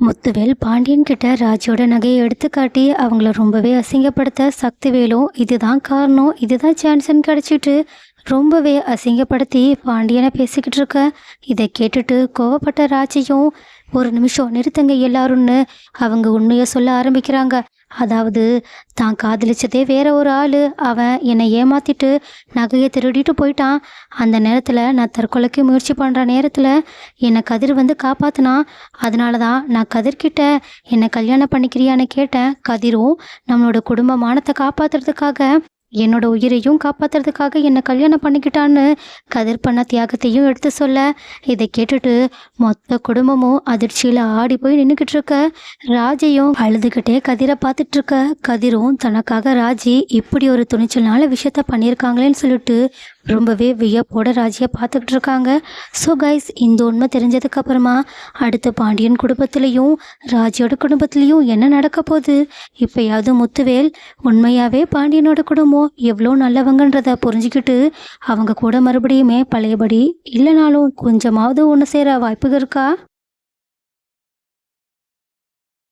முத்துவேல் பாண்டியன் கிட்ட ராஜியோட நகையை எடுத்து காட்டி அவங்கள ரொம்பவே அசிங்கப்படுத்த சக்திவேலும் இதுதான் காரணம், இதுதான் சான்ஸ்ன்னு கிடச்சிட்டு ரொம்பவே அசிங்கப்படுத்தி பாண்டியனை பேசிக்கிட்டு இருக்க. இதை கேட்டுட்டு கோவப்பட்ட ராஜியும் ஒரு நிமிஷம் நிறுத்துங்க எல்லாரும்னு அவங்க உண்மையை சொல்ல ஆரம்பிக்கிறாங்க. அதாவது தான் காதலிச்சதே வேற ஒரு ஆள், அவன் என்னை ஏமாத்திட்டு நகையை திருடிட்டு போயிட்டான். அந்த நேரத்தில் நான் தற்கொலைக்கு முயற்சி பண்ணுற நேரத்தில் என்னை கதிர் வந்து காப்பாற்றினான். அதனால தான் நான் கதிர்கிட்ட என்னை கல்யாணம் பண்ணிக்கிறியான்னு கேட்டேன். கதிரும் நம்மளோட குடும்ப மானத்தை காப்பாற்றுறதுக்காக என்னோட உயிரையும் காப்பாற்றுறதுக்காக என்னை கல்யாணம் பண்ணிக்கிட்டான்னு கதிர் பண்ண தியாகத்தையும் எடுத்து சொல்ல, இதை கேட்டுட்டு மொத்த குடும்பமும் அதிர்ச்சியில் ஆடி போய் நின்றுக்கிட்டு இருக்க. ராஜையும் அழுதுகிட்டே கதிரை பார்த்துட்டு இருக்க. கதிரும் தனக்காக ராஜி இப்படி ஒரு துணிச்சல்னால விஷயத்த பண்ணியிருக்காங்களேன்னு சொல்லிட்டு ரொம்பவே வியப்போட ராஜியை பார்த்துக்கிட்டு இருக்காங்க. ஸோ கைஸ், இந்த உண்மை தெரிஞ்சதுக்கு அப்புறமா அடுத்த பாண்டியன் குடும்பத்திலையும் ராஜியோட குடும்பத்திலையும் என்ன நடக்க போகுது? இப்போயாவது முத்துவேல் உண்மையாகவே பாண்டியனோட குடும்பம் எவ்வளோ நல்லவங்கன்றதை புரிஞ்சுக்கிட்டு அவங்க கூட மறுபடியுமே பழையபடி இல்லைனாலும் கொஞ்சமாவது ஒன்று சேர வாய்ப்புகள் இருக்கா?